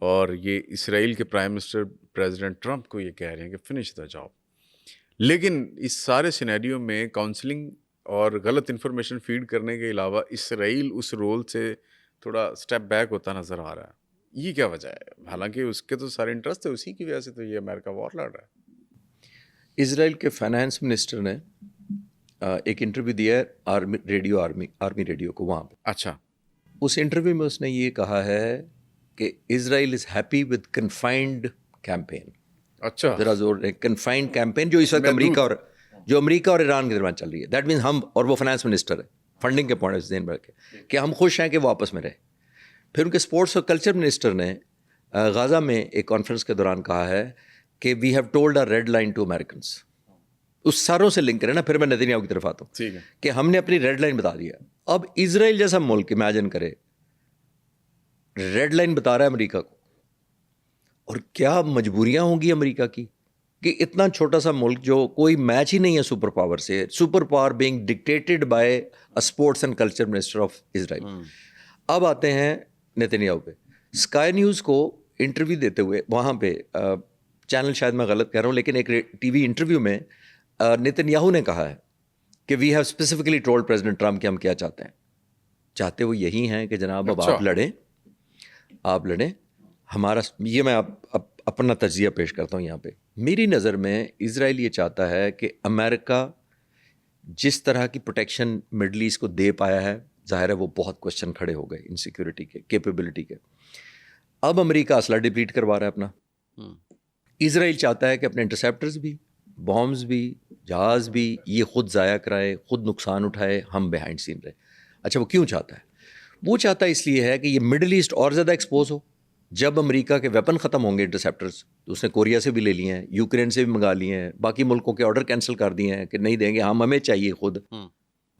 اور یہ اسرائیل کے پرائم منسٹر پریزیڈنٹ ٹرمپ کو یہ کہہ رہے ہیں کہ فنش دا جاب. لیکن اس سارے سینیریو میں کاؤنسلنگ اور غلط انفارمیشن فیڈ کرنے کے علاوہ اسرائیل اس رول سے تھوڑا اسٹیپ بیک ہوتا نظر آ رہا ہے. یہ کیا وجہ ہے؟ حالانکہ اس کے تو سارے انٹرسٹ ہے، اسی کی وجہ سے تو یہ امریکہ وار لڑ رہا ہے. اسرائیل کے فائنانس منسٹر نے ایک انٹرویو دیا ہے آرمی ریڈیو کو وہاں پہ. اچھا. اس انٹرویو میں اس نے یہ کہا ہے کہ Israel is happy with confined campaign. اچھا. ذرا زور ہے کنفائنڈ کیمپین جو اس وقت امریکہ اور ایران کے درمیان چل رہی ہے. دیٹ مینس ہم، اور وہ فائنانس منسٹر ہے، فنڈنگ کے پوائنٹ ذہن میں رکھے کہ ہم خوش ہیں کہ وہ آپس میں رہے. پھر ان کے اسپورٹس اور کلچر منسٹر نے غازہ میں ایک کانفرنس کے دوران کہا ہے کہ we have told a red line to Americans. اس ساروں سے لنک کرے نا. پھر میں نیتنیاہو کی طرف آتا ہوں کہ ہم نے اپنی ریڈ لائن بتا دیا. اب اسرائیل جیسا ملک امیجن کرے ریڈ لائن بتا رہا ہے امریکہ کو، اور کیا مجبوریاں ہوں گی امریکہ کی کہ اتنا چھوٹا سا ملک جو کوئی میچ ہی نہیں ہے سپر پاور سے، super power being dictated by sports and culture minister of Israel. اب آتے ہیں نیتنیاہو پہ. اسکائی نیوز کو انٹرویو دیتے ہوئے وہاں پہ، چینل شاید میں غلط کہہ رہا ہوں لیکن ایک ٹی وی انٹرویو میں نیتنیاہو نے کہا ہے کہ we have specifically told President Trump کہ ہم کیا چاہتے ہیں. چاہتے وہ یہی ہیں کہ جناب اب آپ لڑیں ہمارا. یہ میں اپنا تجزیہ پیش کرتا ہوں یہاں پہ. میری نظر میں اسرائیل یہ چاہتا ہے کہ امریکہ جس طرح کی پروٹیکشن مڈل ایسٹ کو دے پایا ہے، ظاہر ہے وہ بہت کوشچن کھڑے ہو گئے انسیکیورٹی کے، کیپیبلٹی کے. اب امریکہ اسلحہ ڈپلیٹ کروا رہا ہے اپنا. اسرائیل چاہتا ہے کہ اپنے انٹرسیپٹرز بھی، بامز بھی، جہاز بھی یہ خود ضائع کرائے، خود نقصان اٹھائے، ہم بیہائنڈ سین رہے. اچھا وہ کیوں چاہتا ہے؟ وہ چاہتا ہے اس لیے ہے کہ یہ مڈل ایسٹ اور زیادہ ایکسپوز ہو. جب امریکہ کے ویپن ختم ہوں گے انٹرسیپٹرز، تو اس نے کوریا سے بھی لے لیے ہیں، یوکرین سے بھی منگا لیے ہیں، باقی ملکوں کے آرڈر کینسل کر دیے ہیں کہ نہیں دیں گے ہمیں چاہیے خود.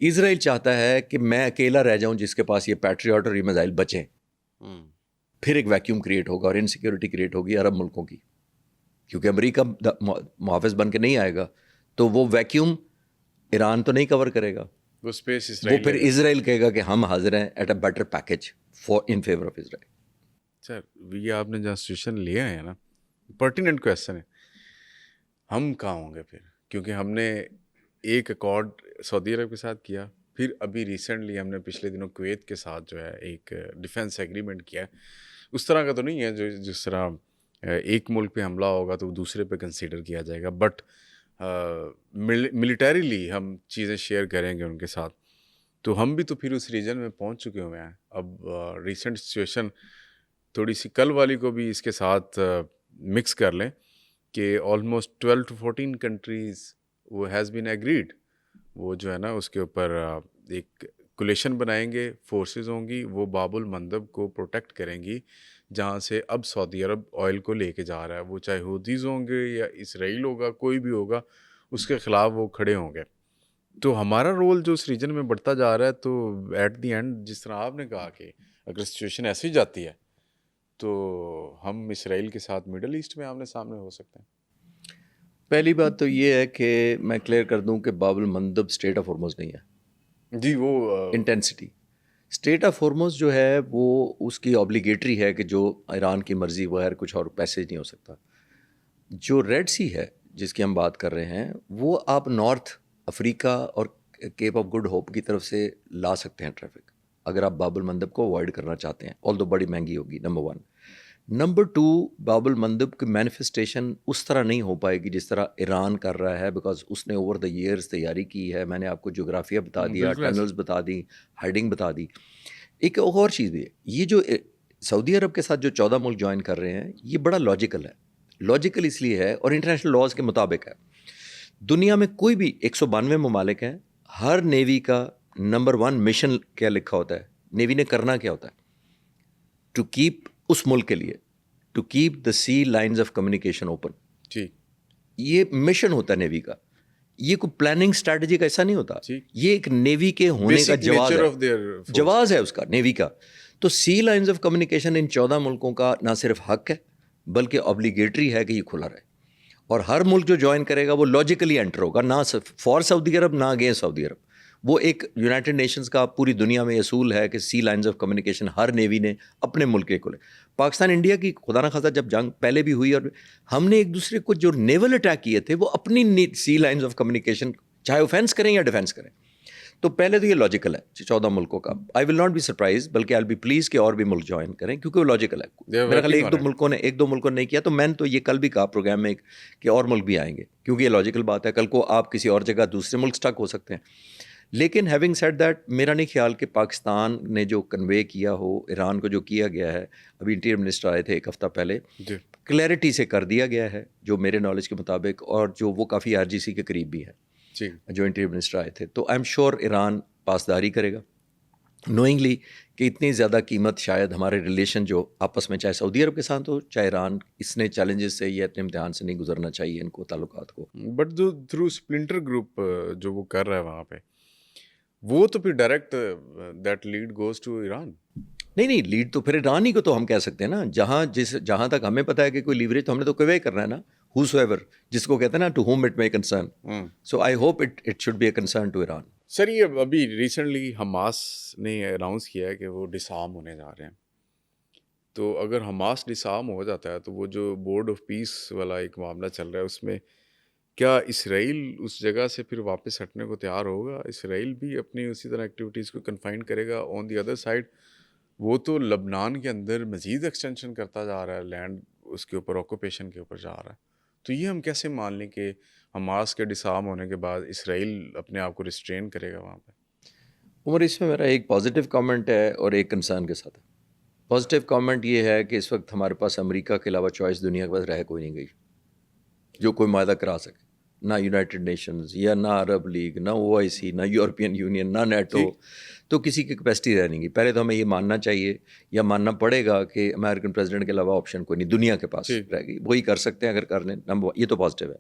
اسرائیل چاہتا ہے کہ میں اکیلا رہ جاؤں جس کے پاس یہ پیٹریاٹ اور یہ میزائل بچیں. پھر ایک ویکیوم کریٹ ہوگا اور انسیکیورٹی کریٹ ہوگی عرب ملکوں کی، کیونکہ امریکہ محافظ بن کے نہیں آئے گا تو وہ ویکیوم ایران تو نہیں کور کرے گا، وہ پھر اسرائیل کہے گا کہ ہم حاضر ہیں at a better package in favour of Israel. Sir یہ آپ نے جہاں سچویشن لیا ہے نا، پرٹیننٹ کویسچن ہے. ہم کہاں ہوں گے پھر؟ کیونکہ ہم نے ایک ایکارڈ سعودی عرب کے ساتھ کیا، پھر ابھی ریسنٹلی ہم نے پچھلے دنوں کویت کے ساتھ جو ہے ایک ڈیفینس ایگریمنٹ کیا. اس طرح کا تو نہیں ہے جس طرح ایک ملک پہ حملہ ہوگا تو دوسرے پہ کنسیڈر کیا جائے گا، بٹ ملیٹریلی ہم چیزیں شیئر کریں گے ان کے ساتھ. تو ہم بھی تو پھر اس ریجن میں پہنچ چکے ہوئے ہیں. اب ریسنٹ سچویشن تھوڑی سی کل والی کو بھی اس کے ساتھ مکس کر لیں کہ آلموسٹ 12 to 14 کنٹریز وہ ہیز بین ایگریڈ. وہ جو ہے نا اس کے اوپر ایک کولیشن بنائیں گے، فورسز ہوں گی، وہ باب المندب کو پروٹیکٹ کریں گی جہاں سے اب سعودی عرب آئل کو لے کے جا رہا ہے. وہ چاہے حوثیز ہوں گے یا اسرائیل ہوگا، کوئی بھی ہوگا، اس کے خلاف وہ کھڑے ہوں گے. تو ہمارا رول جو اس ریجن میں بڑھتا جا رہا ہے، تو ایٹ دی اینڈ جس طرح آپ نے کہا کہ اگر سچویشن ایسی جاتی ہے تو ہم اسرائیل کے ساتھ مڈل ایسٹ میں آمنے سامنے ہو سکتے ہیں. پہلی بات تو یہ ہے کہ میں کلیئر کر دوں کہ باب المندب اسٹریٹ آف ہارمز نہیں ہے. جی وہ انٹینسٹی اسٹریٹ آف ہارمز جو ہے وہ اس کی اوبلیگیٹری ہے کہ جو ایران کی مرضی بغیر کچھ اور پیسیج نہیں ہو سکتا. جو ریڈ سی ہے جس کی ہم بات کر رہے ہیں، وہ آپ نارتھ افریقہ اور کیپ آف گڈ ہوپ کی طرف سے لا سکتے ہیں ٹریفک، اگر آپ باب المندب کو اوائڈ کرنا چاہتے ہیں، آلدو بڑی مہنگی ہوگی. نمبر 1. نمبر 2، باب المندب کی مینیفیسٹیشن اس طرح نہیں ہو پائے گی جس طرح ایران کر رہا ہے، بیکاز اس نے اوور دا ایئرز تیاری کی ہے. میں نے آپ کو جغرافیہ بتا دیا، ٹنلز بتا دی، ہائڈنگ بتا دی. ایک اور چیز بھی ہے، یہ جو سعودی عرب کے ساتھ جو 14 ملک جوائن کر رہے ہیں، یہ بڑا لاجیکل ہے. لاجیکل اس لیے ہے اور انٹرنیشنل لاز کے مطابق ہے. دنیا میں کوئی بھی 192 ممالک ہیں، ہر نیوی کا نمبر 1 مشن کیا لکھا ہوتا ہے، نیوی نے کرنا کیا ہوتا ہے، ٹو کیپ اس ملک کے لیے to keep the sea lines of communication open. جی یہ مشن ہوتا ہے نیوی کا. یہ کوئی پلاننگ اسٹریٹجی کا ایسا نہیں ہوتا، یہ ایک نیوی کے ہونے کا جواز ہے اس کا، نیوی کا. تو سی لائنز آف کمیونیکیشن ان 14 ملکوں کا نہ صرف حق ہے بلکہ اوبلیگیٹری ہے کہ یہ کھلا رہے. اور ہر ملک جو جوائن کرے گا وہ لاجیکلی انٹر ہوگا، نہ فار سعودی عرب نہ اگینسٹ سعودی عرب. وہ ایک یونائٹڈ نیشنز کا پوری دنیا میں اصول ہے کہ سی لائنز آف کمیونیکیشن ہر نیوی نے اپنے ملک کے کھولے. پاکستان انڈیا کی خدا نخواستہ جب جنگ پہلے بھی ہوئی اور ہم نے ایک دوسرے کو جو نیول اٹیک کیے تھے وہ اپنی سی لائنز آف کمیونیکیشن چاہے اوفینس کریں یا ڈیفینس کریں. تو پہلے تو یہ لاجیکل ہے 14 ملکوں کا. آئی ول ناٹ بی سرپرائز بلکہ آئی ول بی پلیز کہ اور بھی ملک جوائن کریں کیونکہ وہ لاجیکل ہے. میرا خیال ایک دو ملکوں نے نہیں کیا تو میں نے تو یہ کل بھی کہا پروگرام میں کہ اور ملک بھی آئیں گے کیونکہ یہ لاجیکل بات ہے. کل کو آپ کسی اور جگہ دوسرے ملک سٹک ہو سکتے ہیں. لیکن ہیونگ سیڈ دیٹ میرا نہیں خیال کہ پاکستان نے جو کنوے کیا ہو ایران کو جو کیا گیا ہے, ابھی انٹیریئر منسٹر آئے تھے ایک ہفتہ پہلے, کلیئرٹی سے کر دیا گیا ہے جو میرے نالج کے مطابق, اور جو وہ کافی RGC کے قریب بھی ہے جو انٹیریئر منسٹر آئے تھے. تو آئی ایم شیور ایران پاسداری کرے گا نوئنگلی کہ اتنی زیادہ قیمت شاید ہمارے ریلیشن جو آپس میں چاہے سعودی عرب کے ساتھ ہو چاہے ایران, اس نے چیلنجز سے یا اتنے امتحان سے نہیں گزرنا چاہیے ان کو تعلقات کو. بٹ جو تھرو اسپلنٹر گروپ جو وہ کر رہا ہے وہاں پہ وہ تو پھر direct that lead goes to Iran. نہیں لیڈ تو پھر ایران ہی کو تو ہم کہہ سکتے ہیں نا. جہاں تک ہمیں پتہ ہے کہ کوئی لیوریج تو ہم نے تو کنوے کرنا ہے نا, ہوز ایور جس کو کہتے ہیں نا to home it may concern. So I hope it should be a concern to Iran. Sir یہ ابھی ریسنٹلی حماس نے اناؤنس کیا ہے کہ وہ ڈسارم ہونے جا رہے ہیں. تو اگر حماس ڈسارم ہو جاتا ہے تو وہ جو بورڈ آف پیس والا ایک معاملہ چل رہا ہے اس میں کیا اسرائیل اس جگہ سے پھر واپس ہٹنے کو تیار ہوگا؟ اسرائیل بھی اپنی اسی طرح ایکٹیویٹیز کو کنفائن کرے گا؟ آن دی ادر سائڈ وہ تو لبنان کے اندر مزید ایکسٹینشن کرتا جا رہا ہے, لینڈ اس کے اوپر آکوپیشن کے اوپر جا رہا ہے. تو یہ ہم کیسے مان لیں کہ حماس کے ڈسارم ہونے کے بعد اسرائیل اپنے آپ کو ریسٹرین کرے گا وہاں پہ؟ عمر اس میں میرا ایک پازیٹیو کامنٹ ہے اور ایک کنسرن کے ساتھ ہے. پازیٹیو کامنٹ یہ ہے کہ اس وقت ہمارے پاس امریکہ کے علاوہ چوائس دنیا کے پاس رہ کوئی نہیں گئی جو کوئی معاہدہ کرا سکے. نہ یونائٹڈ نیشنز یا نہ عرب لیگ, نہ OIC, نہ یورپین یونین, نہ نیٹو. تو کسی کی کیپیسٹی رہ نہیں گی. پہلے تو ہمیں یہ ماننا چاہیے یا ماننا پڑے گا کہ امریکن پریزیڈنٹ کے علاوہ آپشن کوئی نہیں دنیا کے پاس رہ گئی. وہی کر سکتے ہیں اگر کر لیں, یہ تو پازیٹیو ہے.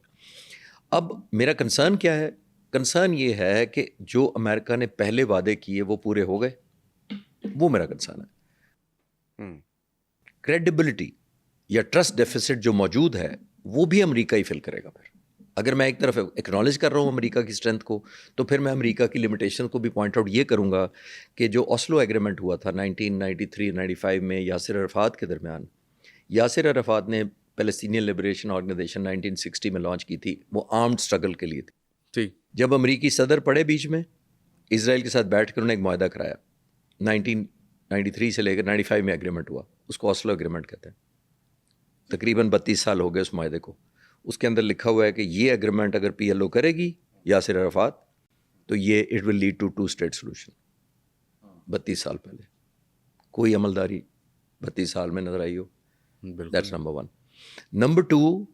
اب میرا کنسرن کیا ہے؟ کنسرن یہ ہے کہ جو امریکہ نے پہلے وعدے کیے وہ پورے ہو گئے, وہ میرا کنسرن ہے. کریڈیبلٹی یا ٹرسٹ ڈیفیسٹ جو موجود ہے وہ بھی امریکہ ہی فل کرے گا. پھر اگر میں ایک طرف ایکنالج کر رہا ہوں امریکہ کی اسٹرینتھ کو تو پھر میں امریکہ کی لمیٹیشن کو بھی پوائنٹ آؤٹ یہ کروں گا کہ جو اوسلو ایگریمنٹ ہوا تھا 1993-95 میں یاسر عرفات کے درمیان, یاسر عرفات نے پیلسٹینین لبریشن آرگنائزیشن 1960 میں لانچ کی تھی, وہ آرمڈ اسٹرگل کے لیے تھی. جب امریکی صدر پڑے بیچ میں, اسرائیل کے ساتھ بیٹھ کر انہوں نے ایک معاہدہ کرایا 1993 سے لے کر 95 میں ایگریمنٹ ہوا, اس کو اوسلو ایگریمنٹ کہتے ہیں. تقریباً 32 سال ہو گئے اس معاہدے کو. اس کے اندر لکھا ہوا ہے کہ یہ ایگریمنٹ اگر PLO کرے گی یاسر عرفات تو یہ it will lead to 2 state solution. 32 سال پہلے کوئی عملداری 32 سال میں نظر آئی ہو؟ That's number 1. نمبر 2,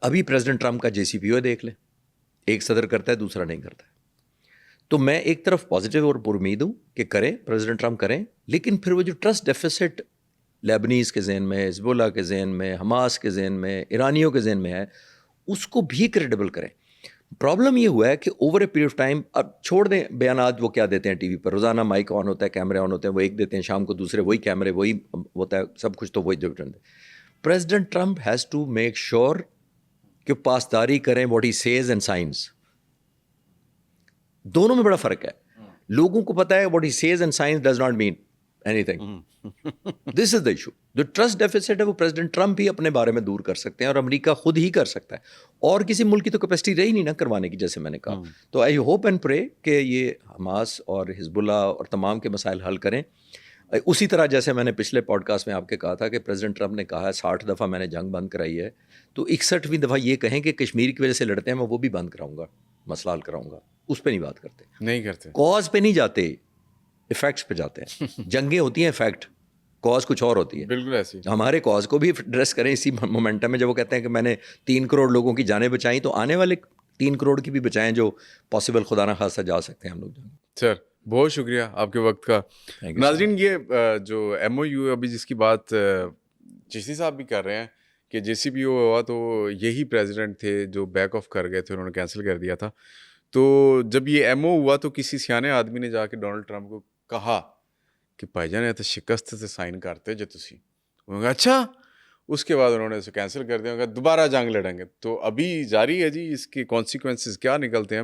ابھی پریزیڈنٹ ٹرمپ کا JCPOA دیکھ لیں, ایک صدر کرتا ہے دوسرا نہیں کرتا ہے. تو میں ایک طرف پازیٹیو اور پر امید ہوں کہ کریں, پریزیڈنٹ ٹرمپ کریں, لیکن پھر وہ جو ٹرسٹ ڈیفیسٹ لیبنیز کے ذہن میں, حزب اللہ کے ذہن میں, حماس کے ذہن میں, ایرانیوں کے ذہن میں ہے, اس کو بھی کریڈیبل کریں. پرابلم یہ ہوا ہے کہ over a period of time, اب چھوڑ دیں بیانات وہ کیا دیتے ہیں ٹی وی پر, روزانہ مائک آن ہوتا ہے, کیمرے آن ہوتے ہیں, وہ ایک دیتے ہیں, شام کو دوسرے وہی کیمرے, وہی ہوتا ہے سب کچھ, تو وہی ڈفرینٹ ہے. President Trump has to make sure کہ پاسداری کریں what he says and signs. دونوں میں بڑا فرق ہے. لوگوں کو پتہ ہے what he says and signs does not mean anything. This is the issue. جو ٹرسٹ ڈیفیسٹ ہے وہ پریزیڈنٹ ٹرمپ ہی اپنے بارے میں دور کر سکتے ہیں اور امریکہ خود ہی کر سکتا ہے, اور کسی ملک کی تو کیپیسٹی رہی نہیں نا کروانے کی, جیسے میں نے کہا. تو آئی ہوپ اینڈ پرے کہ یہ حماس اور حزب اللہ اور تمام کے مسائل حل کریں. اسی طرح جیسے میں نے پچھلے پوڈ کاسٹ میں آپ کے کہا تھا کہ پریزیڈنٹ ٹرمپ نے کہا ہے 60 دفعہ میں نے جنگ بند کرائی ہے, تو 61ویں دفعہ یہ کہیں کہ کشمیر کی وجہ سے لڑتے ہیں, میں وہ بھی بند کراؤں گا, مسئلہ حل کراؤں گا. اس پہ نہیں بات کرتے, نہیں کرتے, کاز پہ نہیں جاتے, ایفیکٹس پہ جاتے ہیں. جنگیں ہوتی ہیں فیکٹ, کاز کچھ اور ہوتی ہے. بالکل ایسی. ہمارے کاز کو بھی ایڈریس کریں اسی مومنٹم میں. جب وہ کہتے ہیں کہ میں نے 3 کروڑ لوگوں کی جانیں بچائیں, تو آنے والے 3 کروڑ کی بھی بچائیں جو پاسبل خدا نہ خاصہ جا سکتے ہیں ہم لوگ. سر بہت شکریہ آپ کے وقت کا. ناظرین, یہ جو MOU ابھی جس کی بات چشتی صاحب بھی کر رہے ہیں کہ JCPOA ہوا, تو یہی پریزیڈنٹ تھے جو بیک آف کر گئے تھے, انہوں نے کینسل کر دیا تھا. تو جب یہ MO ہوا تو کسی سیانے آدمی نے جا کے ڈونلڈ ٹرمپ کو کہا کہ بھائی جان یہ تو شکست سے سائن کرتے جو تسی. انہوں نے کہا اچھا. اس کے بعد انہوں نے اسے کینسل کر دیا, دوبارہ جنگ لڑیں گے. تو ابھی جاری ہے جی, اس کے کانسیکوینسز کیا نکلتے ہیں.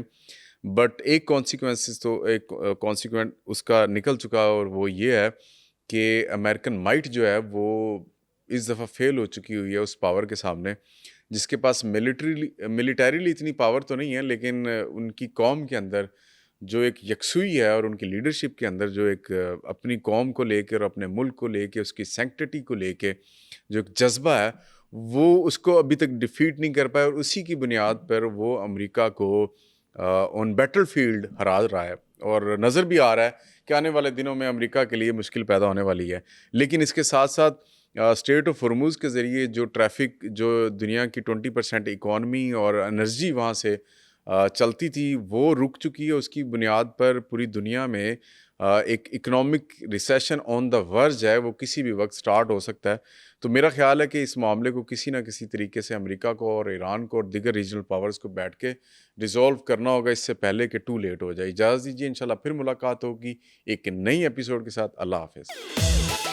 بٹ ایک کانسیکوینسز تو ایک کانسیکوینٹ اس کا نکل چکا, اور وہ یہ ہے کہ امریکن مائٹ جو ہے وہ اس دفعہ فیل ہو چکی ہوئی ہے اس پاور کے سامنے، جس کے پاس ملیٹریلی اتنی پاور تو نہیں ہے، لیکن ان کی قوم کے اندر جو ایک یکسوئی ہے اور ان کی لیڈرشپ کے اندر جو ایک اپنی قوم کو لے کے اور اپنے ملک کو لے کے اس کی سینکٹٹی کو لے کے جو ایک جذبہ ہے، وہ اس کو ابھی تک ڈیفیٹ نہیں کر پائے، اور اسی کی بنیاد پر وہ امریکہ کو آن بیٹل فیلڈ ہرا رہا ہے، اور نظر بھی آ رہا ہے کہ آنے والے دنوں میں امریکہ کے لیے مشکل پیدا ہونے والی ہے۔ لیکن اس کے ساتھ ساتھ اسٹریٹ آف ہرمز کے ذریعے جو ٹریفک، جو دنیا کی 20% اکانومی اور انرجی وہاں سے چلتی تھی، وہ رک چکی ہے۔ اس کی بنیاد پر پوری دنیا میں ایک اکنامک ریسیشن آن دا ورج ہے، وہ کسی بھی وقت سٹارٹ ہو سکتا ہے۔ تو میرا خیال ہے کہ اس معاملے کو کسی نہ کسی طریقے سے امریکہ کو اور ایران کو اور دیگر ریجنل پاورز کو بیٹھ کے ریزولو کرنا ہوگا، اس سے پہلے کہ ٹو لیٹ ہو جائے۔ اجازت دیجیے، انشاءاللہ پھر ملاقات ہوگی ایک نئی ایپیسوڈ کے ساتھ۔ اللہ حافظ۔